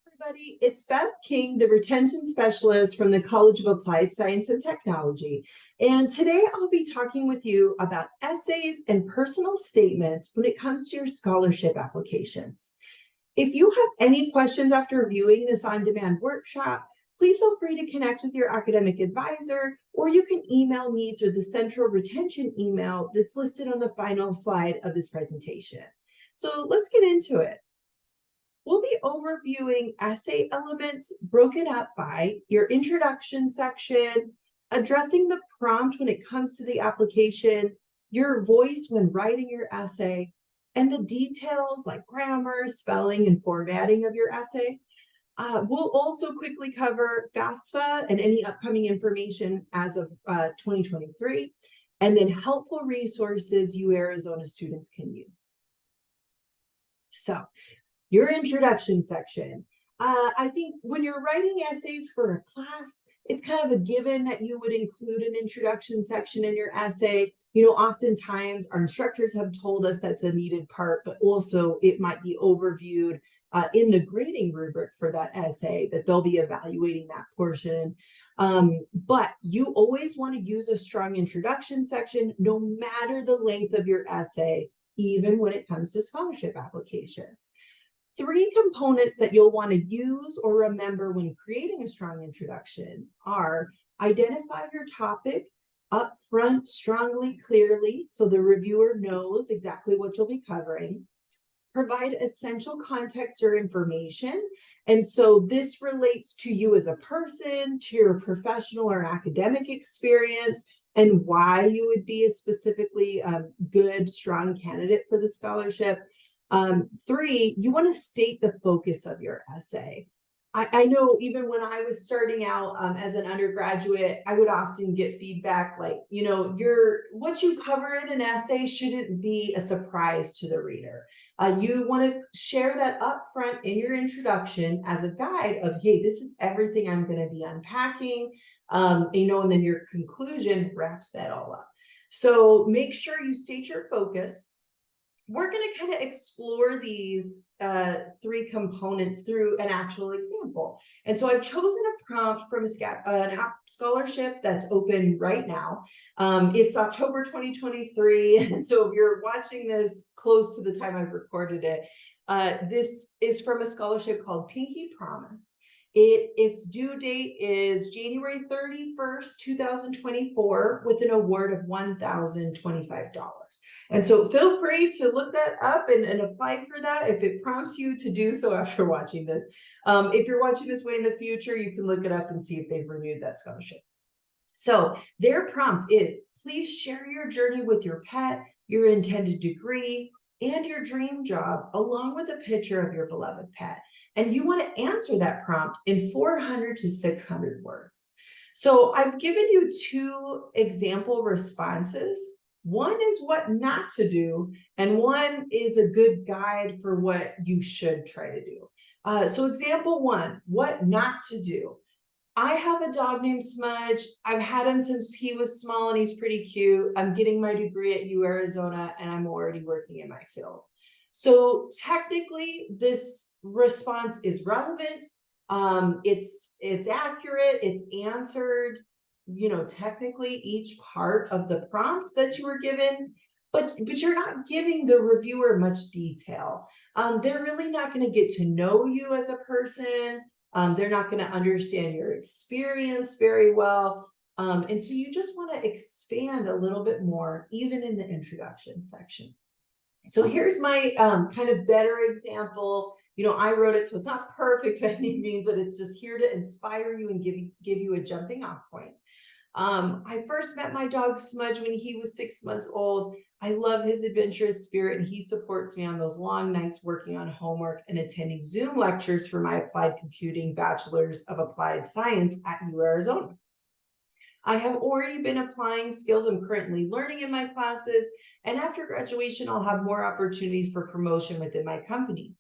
Everybody, it's Beth King, the retention specialist from the College of Applied Science and Technology. And today I'll be talking with you about essays and personal statements when it comes to your scholarship applications. If you have any questions after viewing this on-demand workshop, please feel free to connect with your academic advisor, or you can email me through the central retention email that's listed on the final slide of this presentation. So let's get into it. We'll be overviewing essay elements broken up by your introduction section, addressing the prompt when it comes to the application, your voice when writing your essay, and the details like grammar, spelling, and formatting of your essay. We'll also quickly cover FAFSA and any upcoming information as of 2023, and then helpful resources you Arizona students can use. So, your introduction section. I think when you're writing essays for a class, it's kind of a given that you would include an introduction section in your essay. You know, oftentimes our instructors have told us that's a needed part, but also it might be overviewed in the grading rubric for that essay, that they'll be evaluating that portion. But you always want to use a strong introduction section, no matter the length of your essay, even when it comes to scholarship applications. 3 components that you'll want to use or remember when creating a strong introduction are: identify your topic up front, strongly, clearly, so the reviewer knows exactly what you'll be covering. Provide essential context or information. And so this relates to you as a person, to your professional or academic experience, and why you would be a specifically good, strong candidate for the scholarship. 3, you want to state the focus of your essay. I know even when I was starting out as an undergraduate, I would often get feedback like, you know, what you cover in an essay shouldn't be a surprise to the reader. You want to share that up front in your introduction as a guide of, hey, this is everything I'm going to be unpacking, you know, and then your conclusion wraps that all up. So make sure you state your focus. We're going to kind of explore these 3 components through an actual example. And so I've chosen a prompt from an scholarship that's open right now. It's October 2023. And so if you're watching this close to the time I've recorded it, this is from a scholarship called Pinky Promise. Its due date is January 31st, 2024, with an award of $1,025. And so feel free to look that up and apply for that if it prompts you to do so after watching this. If you're watching this way in the future, you can look it up and see if they've renewed that scholarship. So their prompt is: please share your journey with your pet, your intended degree, and your dream job, along with a picture of your beloved pet. And you want to answer that prompt in 400 to 600 words. So I've given you 2 example responses. One is what not to do, and one is a good guide for what you should try to do. So example 1, what not to do. I have a dog named Smudge. I've had him since he was small and he's pretty cute. I'm getting my degree at U Arizona and I'm already working in my field. So technically this response is relevant. It's accurate. It's answered, you know, technically each part of the prompt that you were given, but you're not giving the reviewer much detail. They're really not going to get to know you as a person. They're not going to understand your experience very well. And so you just want to expand a little bit more, even in the introduction section. So here's my kind of better example. You know, I wrote it, so it's not perfect by any means, but it's just here to inspire you and give you a jumping off point. I first met my dog Smudge when he was 6 months old. I love his adventurous spirit, and he supports me on those long nights working on homework and attending Zoom lectures for my Applied Computing Bachelor's of Applied Science at U Arizona. I have already been applying skills I'm currently learning in my classes, and after graduation, I'll have more opportunities for promotion within my company.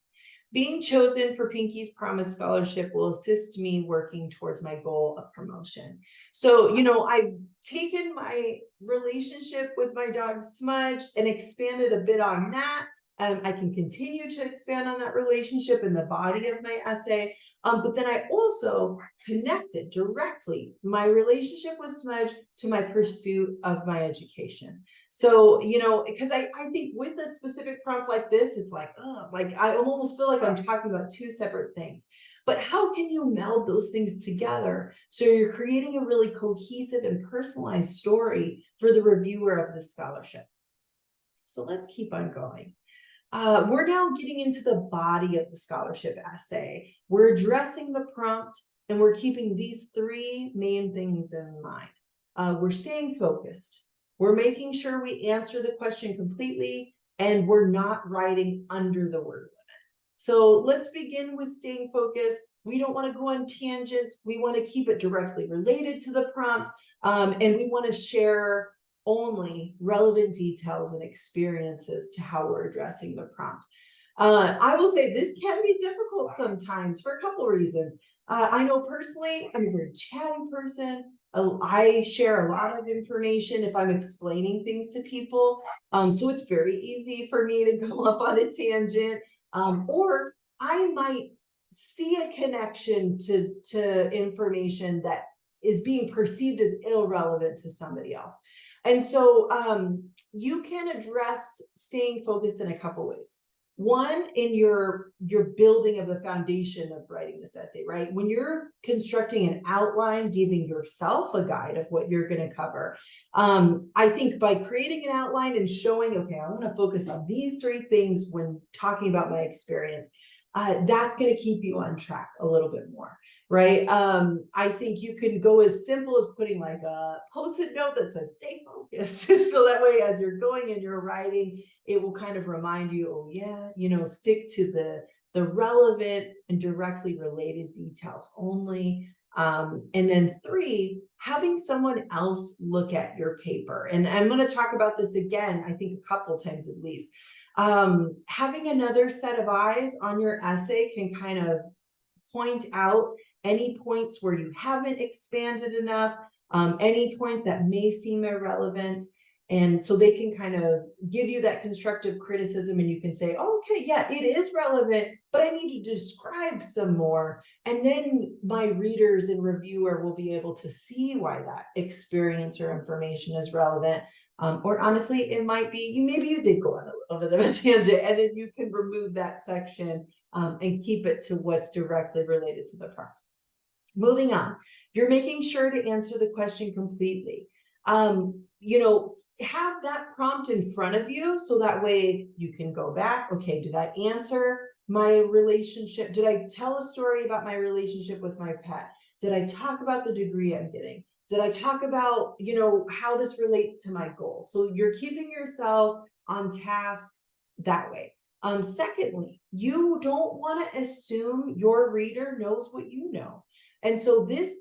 Being chosen for Pinky's Promise Scholarship will assist me working towards my goal of promotion. So, you know, I've taken my relationship with my dog Smudge and expanded a bit on that. I can continue to expand on that relationship in the body of my essay. But then I also connected directly my relationship with Smudge to my pursuit of my education. So, because I think with a specific prompt like this, it's like, oh, like I almost feel like I'm talking about two separate things. But how can you meld those things together so you're creating a really cohesive and personalized story for the reviewer of the scholarship? So let's keep on going. We're now getting into the body of the scholarship essay. We're addressing the prompt, and we're keeping these three main things in mind. We're staying focused. We're making sure we answer the question completely, and we're not writing under the word limit. So let's begin with staying focused. We don't want to go on tangents. We want to keep it directly related to the prompt, and we want to share only relevant details and experiences to how we're addressing the prompt. I will say this can be difficult sometimes for a couple of reasons. I know personally, I'm a very chatty person. I share a lot of information if I'm explaining things to people. So it's very easy for me to go up on a tangent, or I might see a connection to information that is being perceived as irrelevant to somebody else. And so you can address staying focused in a couple ways. One, in your building of the foundation of writing this essay, right? When you're constructing an outline, giving yourself a guide of what you're going to cover, I think by creating an outline and showing, okay, I want to focus on these three things when talking about my experience, that's going to keep you on track a little bit more. Right. I think you can go as simple as putting like a post-it note that says stay focused. So that way, as you're going and you're writing, it will kind of remind you, oh yeah, stick to the relevant and directly related details only. And then three, having someone else look at your paper. And I'm going to talk about this again, I think a couple times at least. Having another set of eyes on your essay can kind of point out any points where you haven't expanded enough, any points that may seem irrelevant. And so they can kind of give you that constructive criticism, and you can say, oh, okay, yeah, it is relevant, but I need to describe some more. And then my readers and reviewer will be able to see why that experience or information is relevant. Or honestly, it might be, maybe you did go on a little bit of a tangent, and then you can remove that section and keep it to what's directly related to the prompt. Moving on, you're making sure to answer the question completely. Have that prompt in front of you so that way you can go back. Okay, did I answer my relationship? Did I tell a story about my relationship with my pet? Did I talk about the degree I'm getting? Did I talk about, how this relates to my goal? So you're keeping yourself on task that way. Secondly, you don't want to assume your reader knows what you know. And so this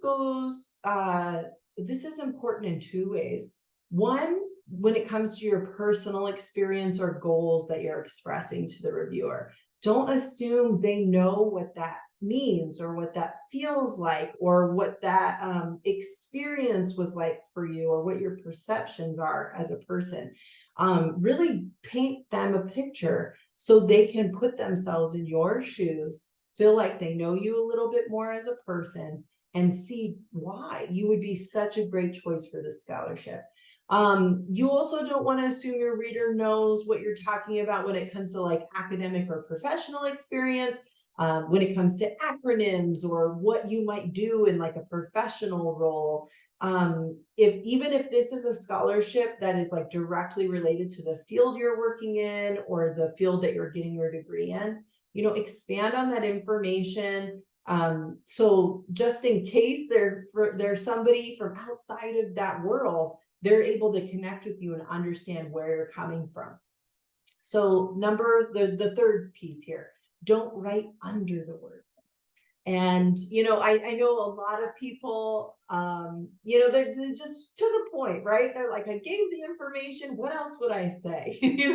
is important in two ways. One, when it comes to your personal experience or goals that you're expressing to the reviewer, don't assume they know what that means or what that feels like or what that experience was like for you or what your perceptions are as a person. Really paint them a picture so they can put themselves in your shoes, feel like they know you a little bit more as a person, and see why you would be such a great choice for this scholarship. You also don't want to assume your reader knows what you're talking about when it comes to like academic or professional experience, when it comes to acronyms or what you might do in like a professional role. Even if this is a scholarship that is like directly related to the field you're working in or the field that you're getting your degree in, expand on that information. So just in case there's somebody from outside of that world, they're able to connect with you and understand where you're coming from. So the third piece here, don't write under the word. And, I know a lot of people, they're just to the point, right? They're like, I gave the information. What else would I say? You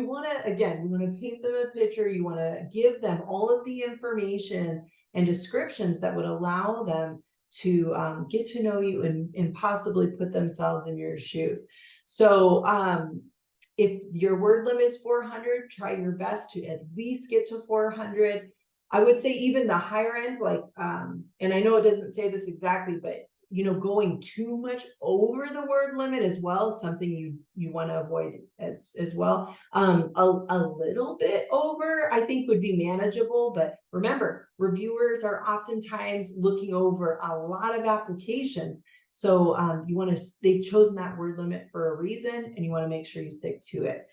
want to paint them a picture. You want to give them all of the information and descriptions that would allow them to get to know you and possibly put themselves in your shoes. So if your word limit is 400, try your best to at least get to 400. I would say even the higher end, like, and I know it doesn't say this exactly, but going too much over the word limit as well is something you want to avoid as well. A little bit over, I think, would be manageable, but remember, reviewers are oftentimes looking over a lot of applications. So they've chosen that word limit for a reason, and you want to make sure you stick to it.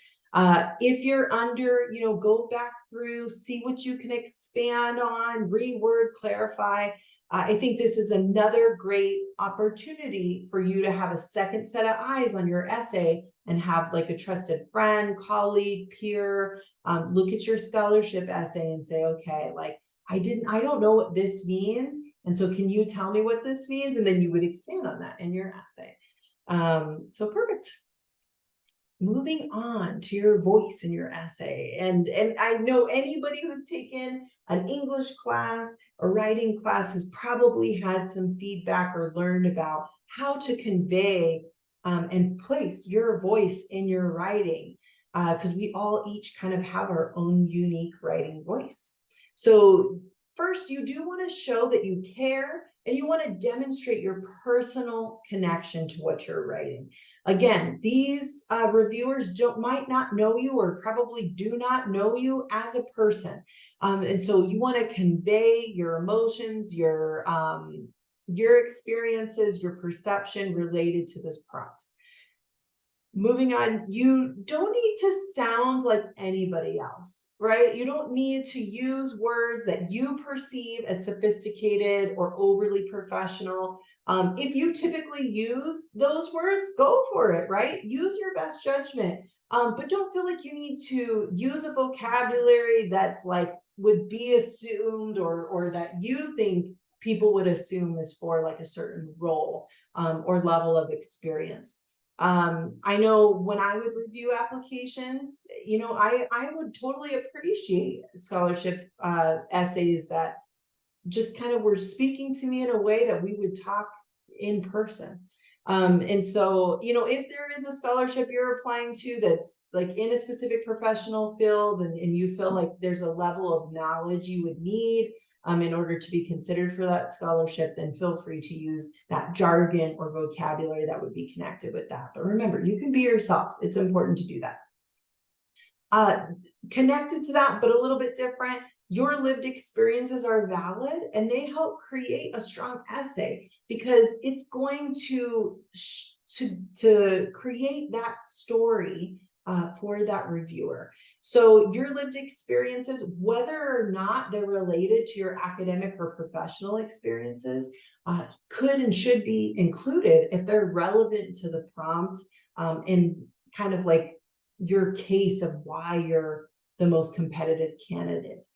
If you're under, go back through, see what you can expand on, reword, clarify. I think this is another great opportunity for you to have a second set of eyes on your essay and have like a trusted friend, colleague, peer, look at your scholarship essay and say, okay, like I don't know what this means. And so can you tell me what this means? And then you would expand on that in your essay. So perfect. Moving on to your voice in your essay. And I know anybody who's taken an English class or writing class has probably had some feedback or learned about how to convey and place your voice in your writing, because we all each kind of have our own unique writing voice. So first, you do want to show that you care and you want to demonstrate your personal connection to what you're writing. Again, these reviewers might not know you or probably do not know you as a person. And so you want to convey your emotions, your experiences, your perception related to this prompt. Moving on, you don't need to sound like anybody else, right? You don't need to use words that you perceive as sophisticated or overly professional. If you typically use those words, go for it, right? Use your best judgment, but don't feel like you need to use a vocabulary that's like would be assumed or that you think people would assume is for like a certain role or level of experience. I know when I would review applications, I would totally appreciate scholarship essays that just kind of were speaking to me in a way that we would talk in person. And so, if there is a scholarship you're applying to that's like in a specific professional field and you feel like there's a level of knowledge you would need in order to be considered for that scholarship, then feel free to use that jargon or vocabulary that would be connected with that. But remember, you can be yourself. It's important to do that. Connected to that, but a little bit different, your lived experiences are valid and they help create a strong essay because it's going to create that story for that reviewer. So your lived experiences, whether or not they're related to your academic or professional experiences, could and should be included if they're relevant to the prompt and kind of like your case of why you're the most competitive candidate.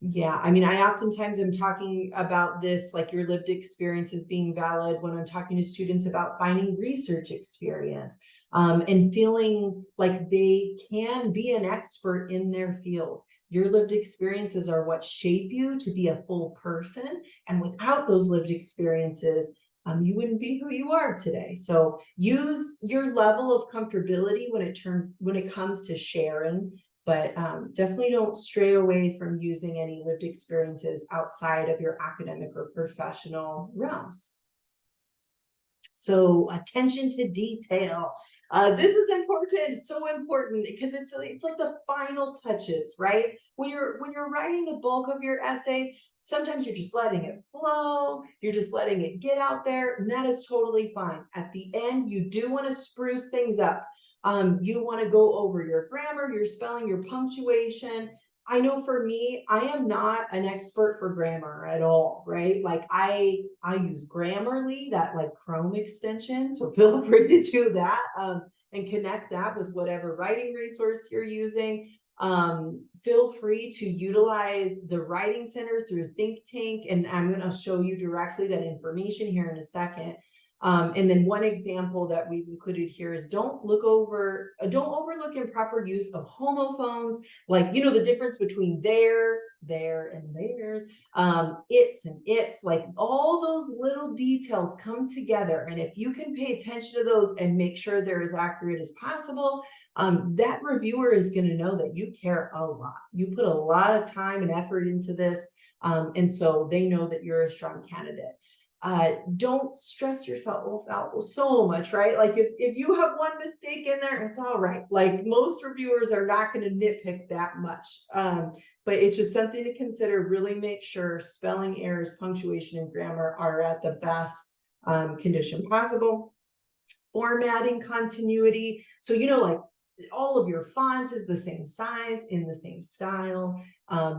Yeah, I mean, I oftentimes am talking about this, like your lived experiences being valid when I'm talking to students about finding research experience and feeling like they can be an expert in their field. Your lived experiences are what shape you to be a full person. And without those lived experiences, you wouldn't be who you are today. So use your level of comfortability when it comes to sharing, but definitely don't stray away from using any lived experiences outside of your academic or professional realms. So attention to detail. This is important, so important, because it's like the final touches, right? When you're writing the bulk of your essay, sometimes you're just letting it flow, you're just letting it get out there, and that is totally fine. At the end, you do want to spruce things up. You want to go over your grammar, your spelling, your punctuation. I know for me, I am not an expert for grammar at all, right? Like I use Grammarly, that like Chrome extension. So feel free to do that and connect that with whatever writing resource you're using. Feel free to utilize the Writing Center through Think Tank, and I'm going to show you directly that information here in a second. And then one example that we've included here is don't overlook improper use of homophones, like, the difference between there, and theirs, it's and it's, like all those little details come together. And if you can pay attention to those and make sure they're as accurate as possible, that reviewer is going to know that you care a lot. You put a lot of time and effort into this, and so they know that you're a strong candidate. Don't stress yourself out so much, right? Like if you have one mistake in there, it's all right. Like most reviewers are not going to nitpick that much. But it's just something to consider. Really make sure spelling errors, punctuation, and grammar are at the best condition possible. Formatting continuity. So, like all of your font is the same size, in the same style.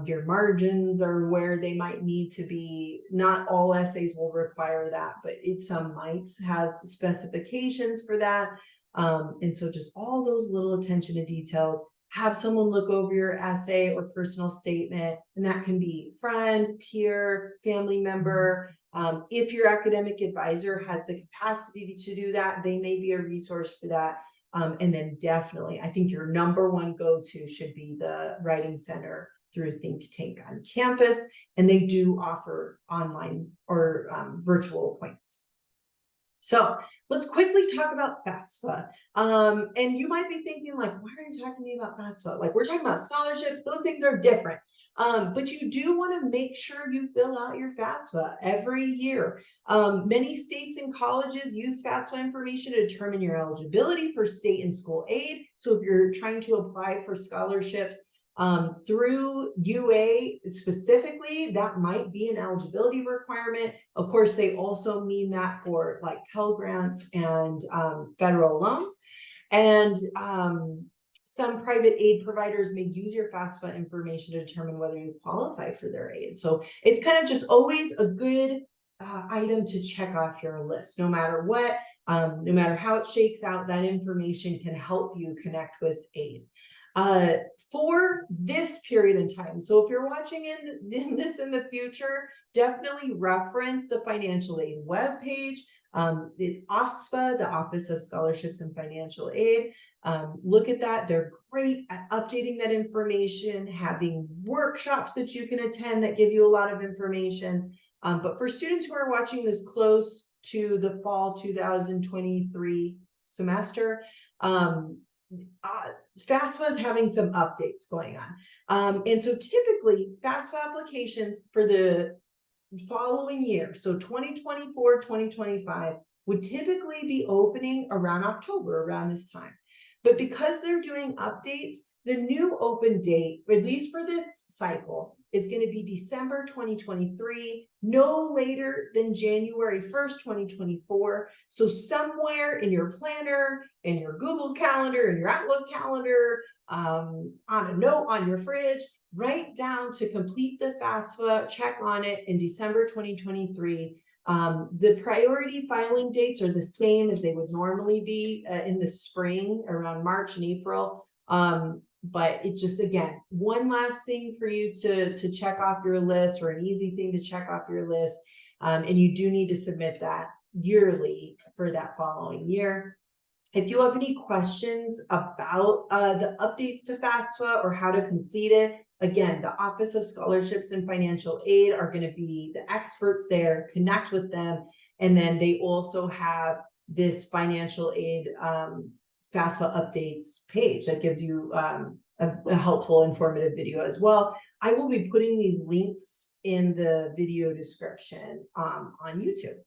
Your margins are where they might need to be. Not all essays will require that, but some might have specifications for that. And so just all those little attention to details. Have someone look over your essay or personal statement, and that can be friend, peer, family member. If your academic advisor has the capacity to do that, they may be a resource for that. And then definitely, I think your number one go-to should be the Writing Center through Think Tank on campus, and they do offer online or virtual appointments. So let's quickly talk about FAFSA. And you might be thinking, like, why are you talking to me about FAFSA? Like, we're talking about scholarships. Those things are different. But you do want to make sure you fill out your FAFSA every year. Many states and colleges use FAFSA information to determine your eligibility for state and school aid. So if you're trying to apply for scholarships through UA specifically, that might be an eligibility requirement. Of course, they also mean that for like Pell Grants and federal loans. And some private aid providers may use your FAFSA information to determine whether you qualify for their aid. So it's kind of just always a good item to check off your list, no matter what, no matter how it shakes out, that information can help you connect with aid. For this period in time. So if you're watching this in the future, definitely reference the financial aid webpage. The OSFA, the Office of Scholarships and Financial Aid. Look at that. They're great at updating that information, having workshops that you can attend that give you a lot of information. But for students who are watching this close to the fall 2023 semester, FAFSA is having some updates going on. And so typically FAFSA applications for the following year, so 2024, 2025, would typically be opening around October, around this time. But because they're doing updates, the new open date, at least for this cycle, is going to be December 2023, no later than January 1st, 2024. So somewhere in your planner, in your Google Calendar, in your Outlook calendar, on a note on your fridge, write down to complete the FAFSA, check on it in December 2023. The priority filing dates are the same as they would normally be in the spring, around March and April. But it just, again, one last thing for you to check off your list, or an easy thing to check off your list. And you do need to submit that yearly for that following year. If you have any questions about the updates to FAFSA or how to complete it, again, the Office of Scholarships and Financial Aid are going to be the experts there. Connect with them. And then they also have this financial aid FAFSA updates page that gives you a helpful, informative video as well. I will be putting these links in the video description on YouTube.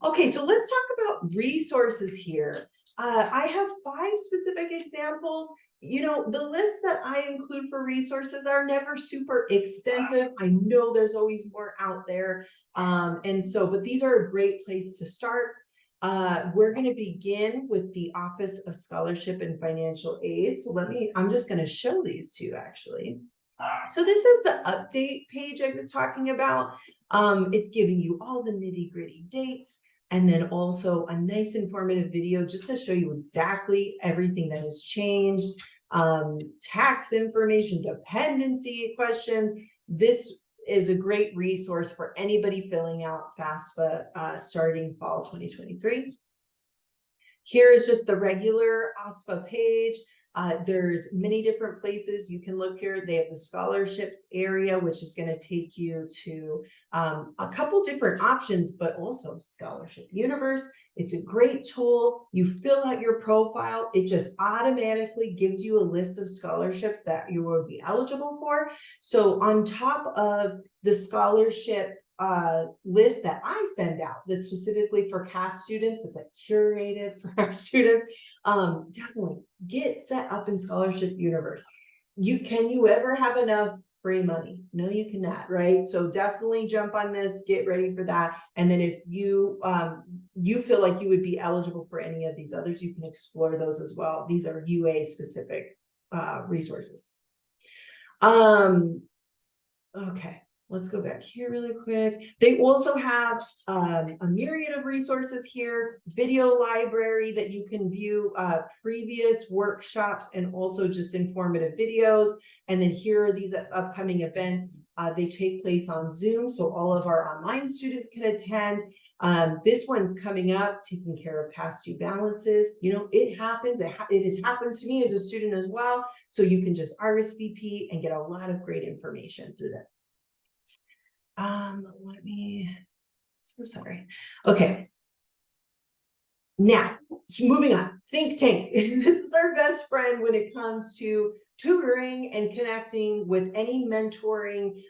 Okay, so let's talk about resources here. I have 5 specific examples. The lists that I include for resources are never super extensive. I know there's always more out there. But these are a great place to start. We're going to begin with the Office of Scholarship and Financial Aid. So I'm just going to show these to you actually. So this is the update page I was talking about. It's giving you all the nitty-gritty dates, and then also a nice informative video just to show you exactly everything that has changed. Tax information, dependency questions. This is a great resource for anybody filling out FAFSA starting fall 2023. Here is just the regular OSFA page. There's many different places you can look here. They have the scholarships area, which is going to take you to a couple different options, but also Scholarship Universe. It's a great tool. You fill out your profile. It just automatically gives you a list of scholarships that you will be eligible for. So on top of the scholarship list that I send out that's specifically for CAS students, it's like curated for our students, definitely get set up in Scholarship Universe. Can you ever have enough free money? No, you cannot, right? So definitely jump on this, get ready for that. And then if you you feel like you would be eligible for any of these others, you can explore those as well. These are UA specific resources. Okay. Let's go back here really quick. They also have a myriad of resources here, video library that you can view previous workshops and also just informative videos. And then here are these upcoming events. They take place on Zoom, so all of our online students can attend. This one's coming up, taking care of past due balances. You know, it happens. It has happened to me as a student as well. So you can just RSVP and get a lot of great information through that. So sorry. Okay. Now, moving on, Think Tank. This is our best friend when it comes to tutoring and connecting with any mentoring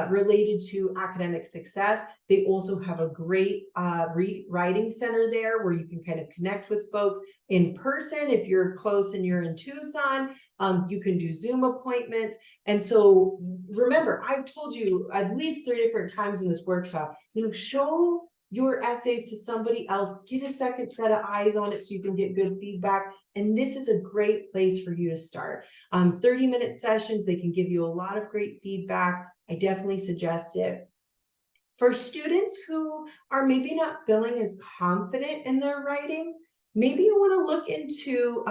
related to academic success. They also have a great writing center there where you can kind of connect with folks in person. If you're close and you're in Tucson, you can do Zoom appointments. And so remember, I've told you at least 3 different times in this workshop, show your essays to somebody else, get a second set of eyes on it so you can get good feedback. And this is a great place for you to start. 30-minute sessions, they can give you a lot of great feedback. I definitely suggest it. For students who are maybe not feeling as confident in their writing, maybe you want to look into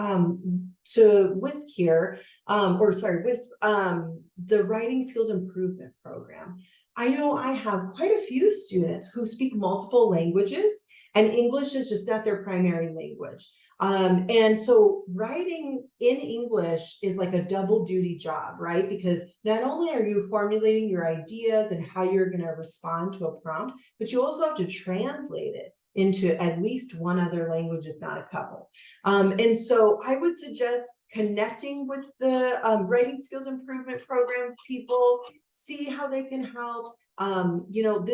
WISC here, the Writing Skills Improvement Program. I know I have quite a few students who speak multiple languages, and English is just not their primary language. And so writing in English is like a double duty job, right? Because not only are you formulating your ideas and how you're going to respond to a prompt, but you also have to translate it into at least one other language, if not a couple. And so I would suggest connecting with the Writing Skills Improvement Program people, see how they can help. You know,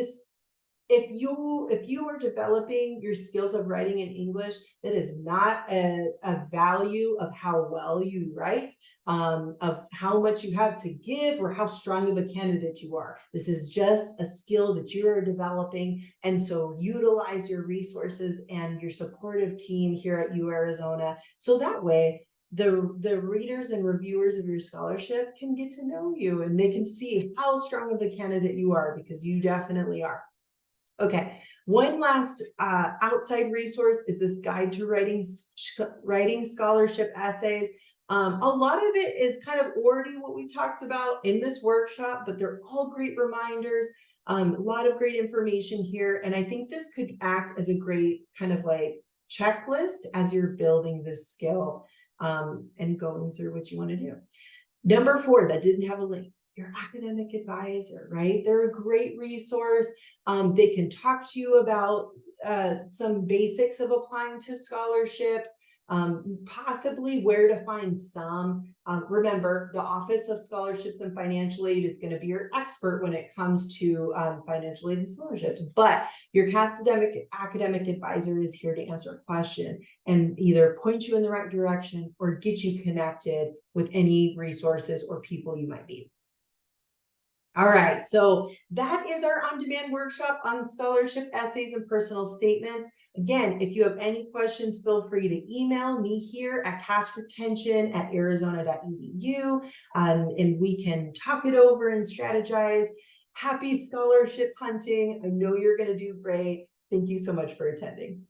if you are developing your skills of writing in English, that is not a value of how well you write, of how much you have to give or how strong of a candidate you are. This is just a skill that you are developing. And so utilize your resources and your supportive team here at U Arizona. So that way, the readers and reviewers of your scholarship can get to know you and they can see how strong of a candidate you are, because you definitely are. Okay, one last outside resource is this guide to writing scholarship essays. A lot of it is kind of already what we talked about in this workshop, but they're all great reminders. A lot of great information here. And I think this could act as a great kind of like checklist as you're building this skill and going through what you want to do. Number 4, that didn't have a link. Your academic advisor, right? They're a great resource. They can talk to you about some basics of applying to scholarships, possibly where to find some. Remember, the Office of Scholarships and Financial Aid is going to be your expert when it comes to financial aid and scholarships, but your CAS academic advisor is here to answer questions and either point you in the right direction or get you connected with any resources or people you might need. All right, so that is our on-demand workshop on scholarship essays and personal statements. Again, if you have any questions, feel free to email me here at casretention@arizona.edu, and we can talk it over and strategize. Happy scholarship hunting. I know you're going to do great. Thank you so much for attending.